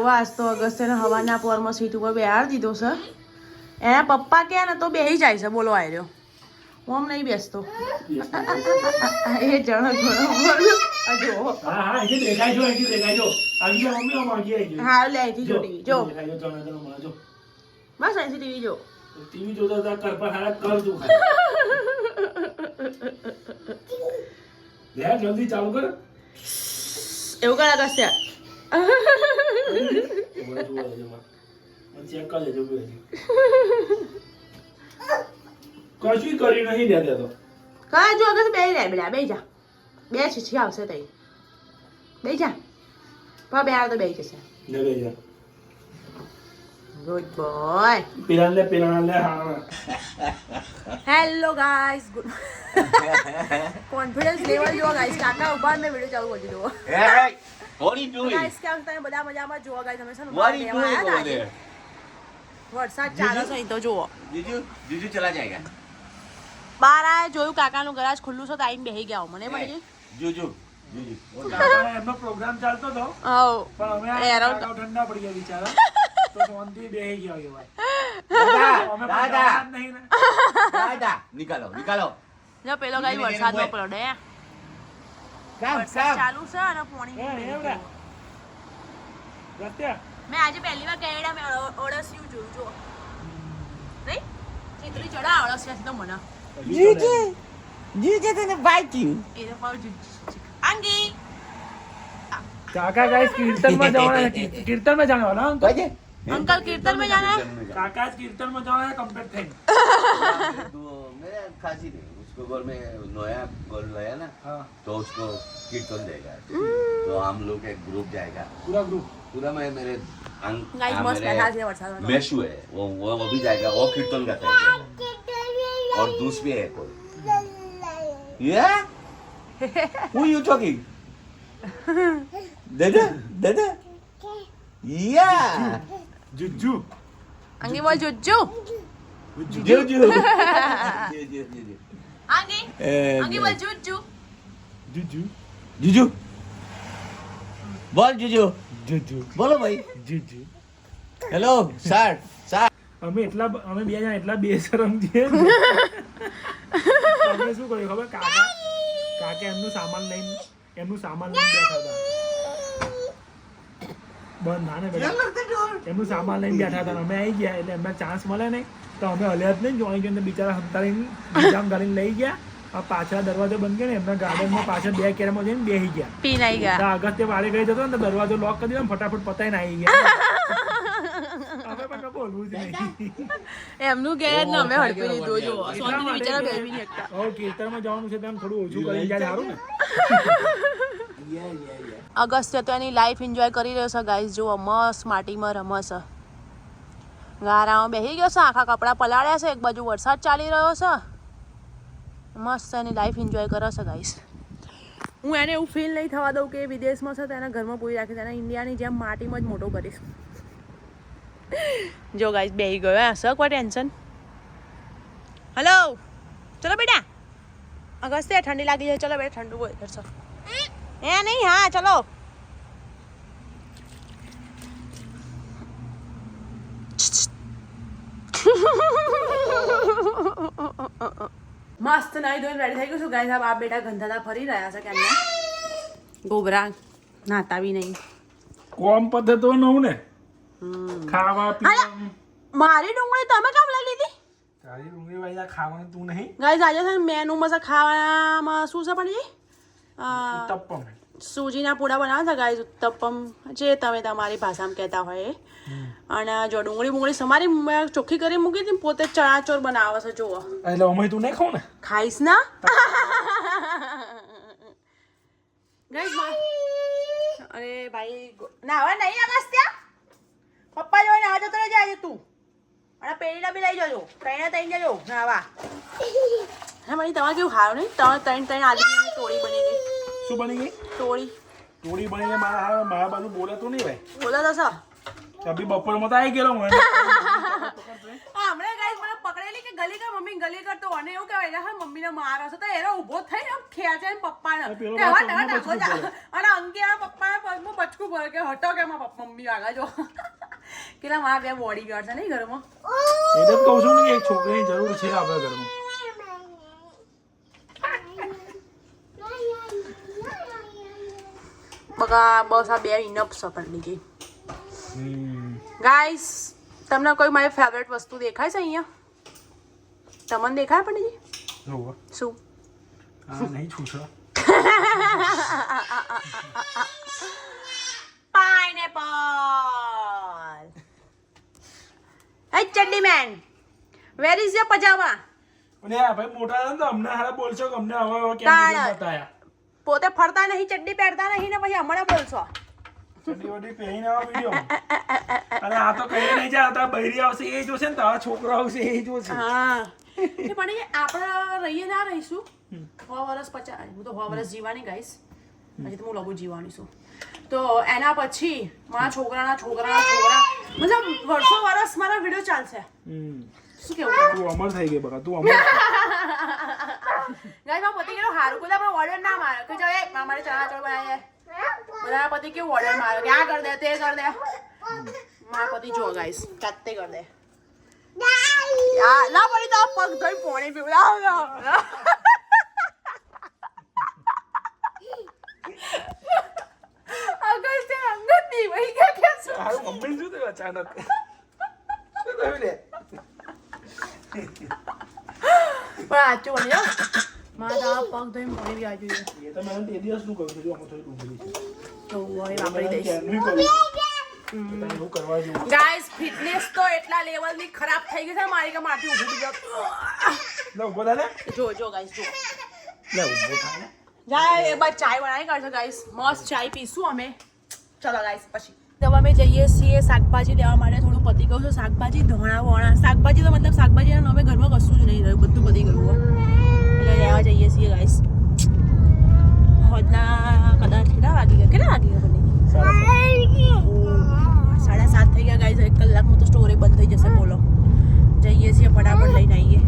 જોવા આજ તો અગસ્ત્યને હવાના પોરમાં સીટ ઉપર બેહાડી દીધો છે. એના પપ્પા કે ને તો બેહી જાય છે. બોલો આર્યો હું આમ નહીં બેસતો. એ જણ ઘણો બોલો જો હા હા એ દેખાય જો એ દેખાય જો આવી ગયા મમ્મી આમ આવી ગયા હા લે અહીંથી જો ટીવી જો દેખાય જો જણા જણા જો બસ અહીંથી ટીવી જો ટીવી જોતા હતા કર પર હારા કર જો લે જલ્દી ચાલુ કર એવું કર અગસ્ત્ય ચેક કરી લેજો કશું કરી નહીં દેતા તો કા જો અગસ્ત્ય બેહી રહે બેટા બેહી જા બે છીછી આવશે તઈ બેહી જા પા બે આવે તો બેહી જશે લે લે જા ગુડ બોય પેલા લે હા hello guys good confidence level જો ગાઈસ કાકા ઉભા મેં વિડિયો ચાલુ કરી દીધો Hey, what are you doing? Guys કેમ તમે બધા મજામાં જોવા ગાઈસ અમે છે ને What are you doing over there? વરસાદ ચાલે છે અહીં તો જુઓ जीजू चला जाएगा. બાર આયા જોયું કાકાનું ગરાજ ખુલ્લું છે તો આઈને બેહી ગયા મને મળી जीजू એમનો પ્રોગ્રામ ચાલતો હતો આવ પણ અમે એરો આ ઠંડા પડી ગયા બિચારા તો શાંતિ બેહી ગયા એ ભાઈ અમે પણ દાદા જવાના જ નહીં ને दादा निकालो જો પેલો ગાઈ વરસાદમાં પડે काम વરસાદ ચાલુ છે અને પાણી એવડા રત્યા મેં આજે પહેલી વાર કેનેડા મેં ઓળસ્યું જોયું જો નહીં ચિત્રી ચડા ઓળસ્યા તો મને जीजू ने बाइक की એ તો પાઉ આંગી કાકા ગાઈસ કીર્તનમાં જવાના છે કીર્તનમાં જવાના અંકલ बजे अंकल कीर्तन में जाना है કાકા જ કીર્તનમાં જવાના કમ્પ્લીટ થઈ तो मेरा खांसी नहीं उसको गोल में नया गोल लाया ना हाँ तो उसको कीर्तन देगा तो हम लोग एक ग्रुप जाएगा પૂરા ગ્રુપ पूरा मैं मेरे गाइस मस्त बैठा है वरसाद में मेशू है वो भी जाएगा वो कीर्तन गाता है और दूसरी है कोई Yeah? Who you talking? Dada? Yeah. જુજ્જુ अंगी बोल जुज्जू Juju. अंगी अंगी बोल जुज्जू જુજ્જુ Juju. बोल Juju. જુજ્જુ बोलो भाई. જુજ્જુ Hello, sir. અમે બે જણા એટલા બેશરમ છીએ ને. અમે શું કર્યું ખબર કાકા એમનું સામાન લઈને બેઠા હતા બંધ ના ને બેટા એમનું સામાન લઈને બેઠા હતા અમે આવી ગયા એટલે એમને ચાન્સ મળે નહીં તો અમે હલ્યા જ નહીં જોઈ ગયો બિચારા હંતારીને બીજામ ગાડીને લઈ ગયા પાછળ દરવાજો બંધ કર્યો ને એમના ગાર્ડનમાં પાછળ બે કેરામાં જઈને બેસી ગયા પી નહીં ગયા અગત્ય વારે ગઈ જતો ને તો દરવાજો લોક કરી દીધો ને ફટાફટ પતાઈને આવી ગયા હવે પણ બોલવું જ નહીં એમનું ગેરેજ ને અમે હડપી લીધું જો સોની બિચારા બેબી ની એકતા હવે કીર્તનમાં જવાનું છે તેમ થોડું ઓછું કરી જાય સારું ને અગસ્ત્ય તો એની લાઈફ એન્જોય કરી રહ્યો છે ગાઈસ જુઓ મસ્ત માટીમાં રમે છે ગારામાં બેસી ગયો છે આખા કપડાં પલાળ્યા છે એક બાજુ વરસાદ ચાલી રહ્યો છે મસ્ત એની લાઈફ એન્જોય કરે છે ગાઈસ હું એને એવું ફીલ નહીં થવા દઉં કે એ વિદેશમાં છે તો એના ઘરમાં પૂરી રાખીશ એને ઇન્ડિયાની જેમ માટીમાં જ મોટો કરીશ જો ગાઈસ બેસી ગયો હે સર કોઈ ટેન્શન હેલો ચલો બેટા અગસ્ત્ય ઠંડી લાગી જાય ચલો બેટા ઠંડુ હોય સર એ નહીં હા ચલો મસ્ત નાઈ ધોઈને રેડી થઈ ગયું છું ગાઈસ આ બેટા ગંધાતા ફરી રહ્યા છે કેમને ગોબરા નાતા બી નહીં કોમ પદ્ધતિ નવું ને ખાવા પીવા મારી ડુંગળી તમે કેમ લઈ લીધી તારી ડુંગળી વાળા ખાવાનું તું નહીં ગાઈસ આજે છે મેનુમાં છે ખાવામાં શું છે પણ ઉત્તપમ સૂજીના પૂડા બનાવે છે ગાઈસ ઉત્તપમ જે તમે તમારી ભાષામાં કહેતા હોય એ અને જો ડુંગળી સમારી મેં ચોખ્ખી કરી મૂકી હતી પોતે ચણાચોર બનાવે છે જુઓ એટલે અમે તું નહીં ખાવ ને ખાઈશ ના ગાઈસ અરે ભાઈ નાવા નહીં અગસ્ત્ય પપ્પા જોઈને આવજો તો જાય તું અને પેલીના બી લઈ જજો ત્રણે જજો નાવા હા મને તમારે કેવું ખાવ નહીં ત્રણ આદમી ટોળી બની ગઈ શું બની ગઈ ટોળી બનીને મારા બાજુ બોલે તો નહીં ભાઈ બોલો તો સર અભી બપોરમાં તો આવી ગયેલો મને હમણાં ગાઈસ મને પકડેલી કે ગલી કર મમ્મી ગલી કરતો અને એવું કહેવાય કે હા મમ્મીને મારો છે તો એનો ઊભો થઈ ને ખેંચે ને પપ્પાને પેલો કે હવે બાપ તમે નાખો જા અને અંકિયા પપ્પાએ પગમાં બચકું ભરે કે હટો કે મારા પપ્પા મમ્મી આગળ જો કેટલા મારા બે બોડી ગાર્ડ છે નહીં ઘરમાં એટલે જ કહું છું ને કે એક છોકરીની જરૂર છે આપણા ઘરમાં. બગા બસ આ બે ઇનફ છે પંડિતજી. ગાઈસ તમને કોઈ મારી ફેવરેટ વસ્તુ દેખાય છે અહીંયા? તમને દેખાય પંડિતજી? જોવો શું? આ નહીં છૂછો. Pineapple. Hey chaddi man, where is your pyjama? અને આ ભાઈ મોટા હતા ને તો અમને હારા બોલશો કે અમને હવે કેમ બતાયા. પોતે ફરતા નહીં, ચડ્ડી પહેરતા નહીં ને પછી હમણાં બોલશો. ચડ્ડી વડી પહેરીને આવા વિડિયો. અને આ તો કઈ નહીં જાય, આ બૈરી આવશે એ જોશે ને તારા છોકરો આવશે એ જોશે. હા એ પણ આપણે રહીએ ના રહીશું 100 વર્ષ 50, હું તો 100 વર્ષ જીવાની ગાઈસ, હજી તો હું લગુ જીવાની છું. તો એના પછી મારા છોકરા મતલબ વર્ષો વર્ષ મારા વિડીયો ચાલશે. શું કેવું તું અમર થઈ ગઈ બકા, તું અમર. ગાઈસ મારા પતિ કેવું હારું કોઈ આપણે ઓર્ડર ના મારે કે ચાલ મારે ચણા ચોળ બનાવીએ, બધા પતિ કેવું ઓર્ડર મારે કે આ કર દે તે કર દે. મારા પતિ જો ગાઈસ કાતે કર દે. ના પડી તો પગ ધોઈ પોણી પીવડાવ. અગર તે અંગત ની વહી ગયા કે શું? હારું મમ્મી શું થયું અચાનક? શું થયું લે? પણ આચું બન્યો મારા પગ ધોઈ પોણી પી આજુ. એ તો મને તે દિવસનું કહ્યું છે, જો આમાં થોડી ડૂબેલી છે. તો વળી વાપરી દઈશ. કેમનું કહ્યું? એવું કરવા જેવું. ગાઈસ ફિટનેસ તો એટલા લેવલની ખરાબ થઈ ગઈ છે મારી કે મારથી ઊભી ગયો. લે ઊભો થા ને. જો ગાઈસ જો લે ઊભો થા ને. જાય એ બાદ ચાય બનાવી કાઢજો ગાઈસ, મસ્ત ચાય પીશું અમે. ચલો ગાઈસ પછી તો અમે જઈએ છીએ શાકભાજી લેવા માટે. થોડું પતી ગયું છે શાકભાજી, ધોણા વોણા શાકભાજી તો મતલબ શાકભાજી અમે ઘરમાં કશું જ નહીં રહ્યું, બધું પતી ગયું એટલે લેવા જઈએ છીએ ગાઈસ. હોજના કદાચ કેટલા વાગી ગયા બંને? 7:30 થઈ ગયા ગાઈસ. 1 કલાકમાં તો સ્ટોરે બંધ થઈ જશે. બોલો જઈએ છીએ ફટાફટ લઈને આવીએ.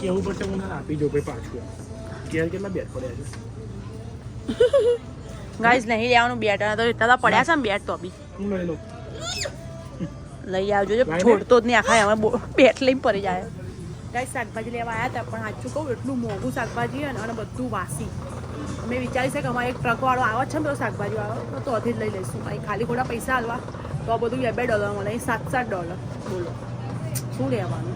કેવું પડશે મને આપી દો ભાઈ પાછું. કેર કેટલા બેટ પડ્યા છે ગાઈસ નહીં લેવાનું બેટ, તો એટલા પડ્યા છે ને બેટ તો બી હું લઈ લઉં. લઈ આવજો, જો છોડતો જ નહીં આખા અમે બેટ લઈને પડી જાય. ગાઈસ શાકભાજી લેવા આવ્યા હતા પણ સાચું કહું એટલું મોંઘું શાકભાજી અને બધું વાસી. અમે વિચારી છે કે અમારે એક ટ્રકવાળો આવે છે ને પેલો શાકભાજી વાળો, તો તોથી જ લઈ લઈશું. અહીં ખાલી ખોટા પૈસા હાલવા તો આ બધું $2 મળે, અહીં $7 બોલો શું લેવાનું.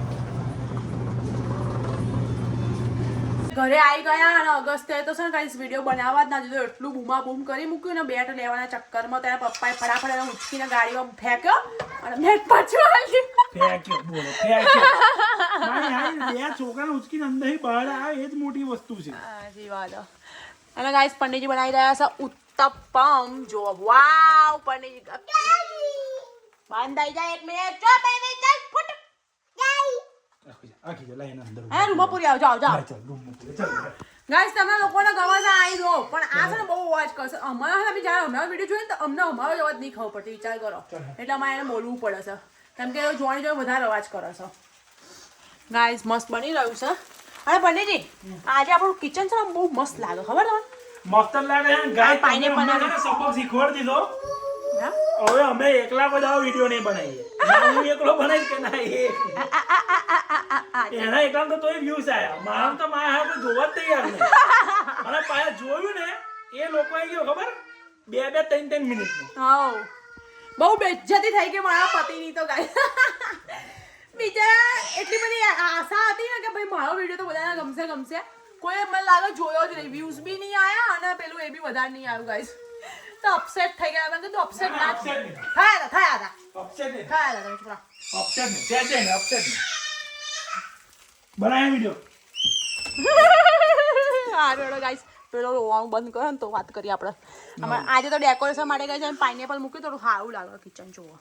ઘરે આવી ગયા અને અગસ્તે તો છે ને કાંઈ વિડીયો બનાવવા જ ના દીધો. એટલું બૂમા બૂમ કરી મૂક્યું ને બેટ લેવાના ચક્કરમાં તેના પપ્પાએ ફટાફટ એને ઉચકીને ગાડીમાં ફેંક્યો અને બેટ પાછું આવી. ફેંક્યો બોલો ફેંક્યો. મારી હાઈ બે છોકરાને ઉચકીને અંદરથી બહાર આવે એ જ મોટી વસ્તુ છે. હાજી વાત. અને ગાઈસ પંડિતજી બનાવી રહ્યા છે ઉત્તપમ. જો વાવ પંડિતજી બાંધાઈ જાય 1 મિનિટ. જો બેબી ચાલ ફૂટ આખી જ લાઈન અંદર. હા રૂમમાં પૂરી આવ જાવ જાવ. ચાલ રૂમ મૂકી ચાલ. ગાઈસ તમને લોકોને ગમે છે આવી દો પણ આ છે ને બહુ અવાજ કરશે. અમારા અમે જ્યારે અમારો વિડીયો જોઈએ ને તો અમને અમારો અવાજ નહીં ખબર પડતી, વિચાર કરો. એટલે અમારે એને બોલવું પડે છે કેમ કે જોવાની જોઈ વધારે અવાજ કરે છે. ગાઈસ મસ્ત બની રહ્યું છે. અને પંડિતજી આજે આપણું કિચન છે ને બહુ મસ્ત લાગે, ખબર તમને? મસ્ત લાગે ગાય. પાઇનેપલ સબક શીખવાડી દીધો. હા હવે અમે એકલા બધા વિડીયો નહીં બનાવીએ. હું એકલો બનાવીશ કે ના એના એકલા તો તોય વ્યૂઝ આયા. મારા તો મારા હાથ જોવા જ તૈયાર નહીં. અને પાછા જોયું ને એ લોકો ગયો ખબર 2-3 મિનિટનું. હા બહુ બેજ્જતી થઈ ગઈ મારા પતિની તો ગાય. બિચારા એટલી બધી આશા હતી ને કે ભાઈ મારો વિડીયો તો બધાને ગમશે. કોઈ મને લાગે જોયો જ નહીં, વ્યૂઝ બી નહીં આયા અને પેલું એ બી વધારે નહીં આવ્યું ગાઈસ. તો અપસેટ થઈ ગયા. મેં કીધું અપસેટ ના થયા હતા. અપસેટ નહીં. બનાવ્યા વિડીયો. હારું ગાઈસ પેલો રોવાનું બંધ કરો ને તો વાત કરીએ આપણે. આજે તો ડેકોરેશન માટે ગઈ છે પાઇનેપલ મૂક્યું થોડું સારું લાગે કિચન જોવો.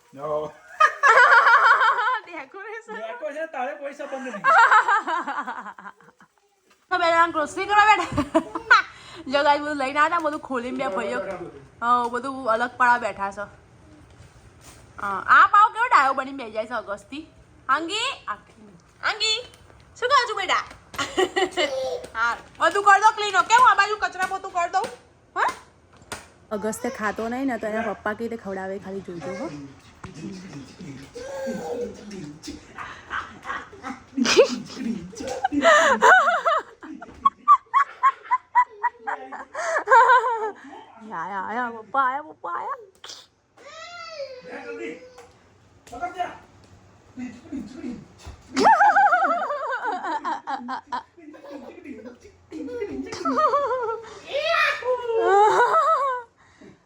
ડેકોરેશન તારે કોઈ સંબંધ નહીં. તો બે જણા ગ્રોસરી કરવા બેઠા. જો ગાઈસ બધું લઈને આવ્યા બધું ખોલીને બે ભાઈઓ બધું અલગ પાડા બેઠા છે આ પાવ કેવો ડાયો બની બે જાય છે અગસ્તી આંગી આંગી શું કહો છો બેટા હા બધું કરી દો ક્લીન કેમ આ બાજુ કચરા પોતું કરી દઉં હા અગસ્તે ખાતો નહીં ને તો એના પપ્પા કઈ રીતે ખવડાવે ખાલી જોઈજો હો આયા પપ્પા આયા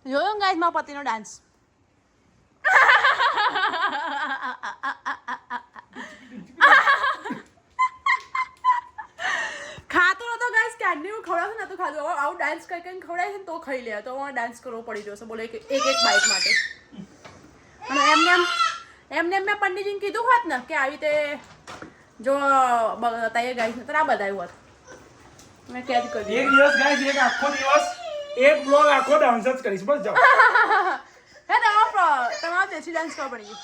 જોયો ગાઈસ મારા પતિનો ડાન્સ ખાતો નતો ગાઈસ ક્યારની હું ખવડાવતો નતો ખાધું હવે આવું ડાન્સ કરી કરીને ખવડાય છે ને તો ખાઈ લે તો હવે ડાન્સ કરવો પડી જશે બોલે એક બાઈટ માટે અને એમને મેં પંડિતજીને કીધું હોત ને કે આવી રીતે જો બતાવીએ ગાઈસ ને તો આ બતાવ્યું હોત મેં કેદ કરી એક દિવસ ગાઈસ એક આખો દિવસ એક બ્લોગ આખો ડાન્સ જ કરીશ બસ જાઓ હે તમારે દેશી ડાન્સ કરવા પડી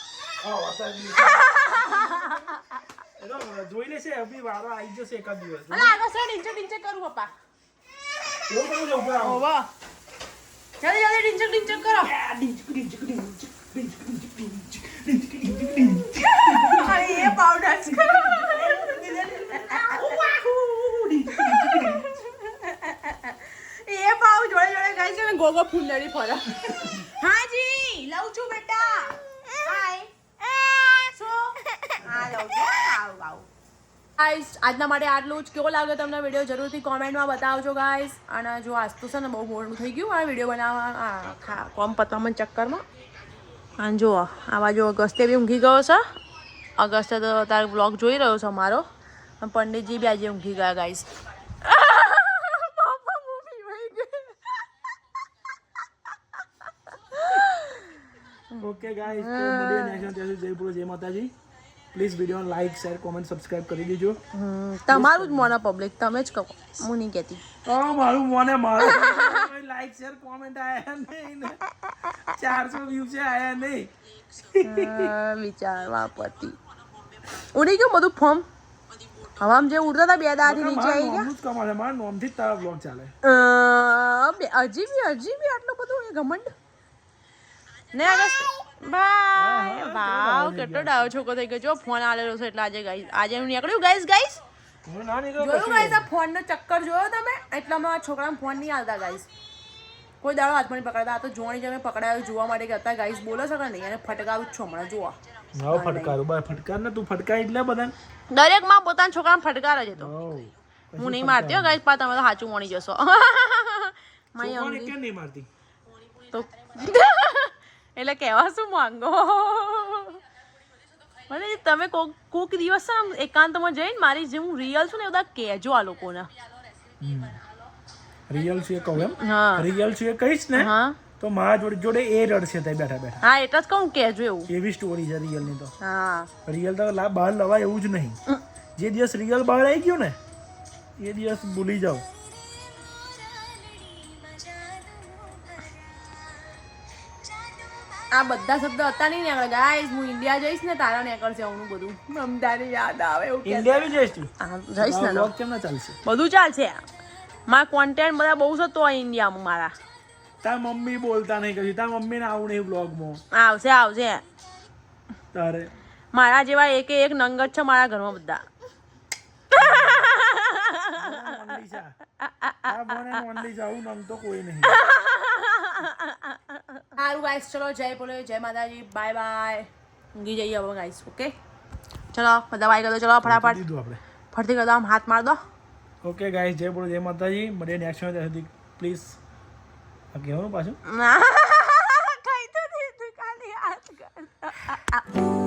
જોઈ લેશે અભી વારો આવી જશે એકાદ દિવસ અલા આગળ સે ડિંચક કરું પપ્પા એવું કરું જો ઉપર આવો વાહ જલ્દી ડિંચક કરો અરે એ પાવડર એ પાવ જોડે ગાઈસ મેં ગોગો ફૂંદડી ફરો હાજી લઉં છું બેટા હાય સો હા લઉં છું આવ ગાઈસ આજના માટે આટલું જ કેવો લાગ્યો તમને વિડીયો જરૂરથી કોમેન્ટમાં બતાવજો ગાઈસ અને જો આજ તો છે ને બહુ મોડું થઈ ગયું આ વિડીયો બનાવવા કોમ પતવામાં ચક્કરમાં અને જો આવા જો અગસ્તે બી ઊંઘી ગયો છે અગસ્તે તો તારે બ્લોગ જોઈ રહ્યો છે અમારો પંડિતજી બી આજે ઊંઘી ગયા ગાઈસ ઓકે ગાઈસ તો મળીએ નેક્સ્ટ ટાઈમ જય બોલો જય માતાજી પ્લીઝ વિડીયોને લાઈક શેર કોમેન્ટ સબસ્ક્રાઇબ કરી દેજો તમારું જ મોના પબ્લિક તમે જ કહો હું નહીં કહેતી મારું મોને મારું લાઈક શેર કોમેન્ટ આયા નહીં ને 400 વ્યૂ છે આયા નહીં વિચારવા પતિ ઉડી ગયું બધું ફોર્મ હવામ જે ઉડતા હતા બે દાદી નીચે આવી ગયા કમાલે મારા નોમથી જ તારા બ્લોગ ચાલે હજી બી આટલું બધું એ ઘમંડ ને અગસ્ત બાય વાવ કેટલો ડાયો છોકરો થઈ ગયો જો ફોન આલેલો છે એટલે આજે એનું નીકળ્યું ગાઈસ જોયું ગાઈસ આ ફોન નો ચક્કર જોયો તમે એટલામાં છોકરાને ફોન નહીં આલતા ગાઈસ કોઈ દાડો હાથમાં નહીં પકડતા આ તો જોણી જમે પકડાયો જોવા માટે કરતા ગાઈસ બોલો છો કે નહીં અને ફટકારું જ છો હમણાં જોવા હા ફટકારું બાય ફટકાર ને તું ફટકાર એટલે બધાને દરેક માં પોતાના છોકરાને ફટકાર જ હતો હું નહીં મારતી હો ગાઈસ પા તમે તો સાચું મણી જશો છોકરાને કેમ નહીં મારતી તો એટલે કહેવા શું માંગો મને તમે કોક દિવસ એકાંતમાં જઈને મારી જે હું રિયલ છું ને બધા કહેજો આ લોકોને રિયલ છે કહું એમ હા રિયલ છે કહીશ ને હા તો મારા જોડે એ રડશે ત્યાં બેઠા બેઠા હા એટલે જ કહું કહેજો એવું એવી સ્ટોરી છે રિયલ ની તો હા રિયલ તો બહાર લવાય એવું જ નહીં જે દિવસ રિયલ બહાર આવી ગયું ને એ દિવસ ભૂલી જાઓ આ બધા શબ્દ હતા નહીં નીકળે ગાઈસ હું ઇન્ડિયા જઈશ ને તારા નીકળશે આવનું બધું મમતાની યાદ આવે એવું ઇન્ડિયા બી જઈશ તું જઈશ ને બ્લોગ કેમ ના ચાલશે બધું ચાલશે મારા કોન્ટેન્ટ બધા બહુ છે તો ઇન્ડિયામાં મારા તાર મમ્મી બોલતા નહીં કશું તાર મમ્મી ને આવું નહીં બ્લોગમાં આવશે તારે મારા જેવા એક નંગત છે મારા ઘરમાં બધા આવું નામ તો કોઈ નહીં સારું ગાઈસ ચલો જય બોલે જય માતાજી બાય બાય ઊંઘી જઈએ હવે ગાઈસ ઓકે ચલો બધા બાય કરો ચલો ફટાફટ દીધું આપણે ફરતી કરતો આમ હાથ માર દો ઓકે ગાઈસ જય બોલો જય માતાજી મળીએ નેક્સ્ટ ટાઈમ સુધી પ્લીઝ કહેવાનું પાછું કઈ તો દીધું ખાલી હાથ કર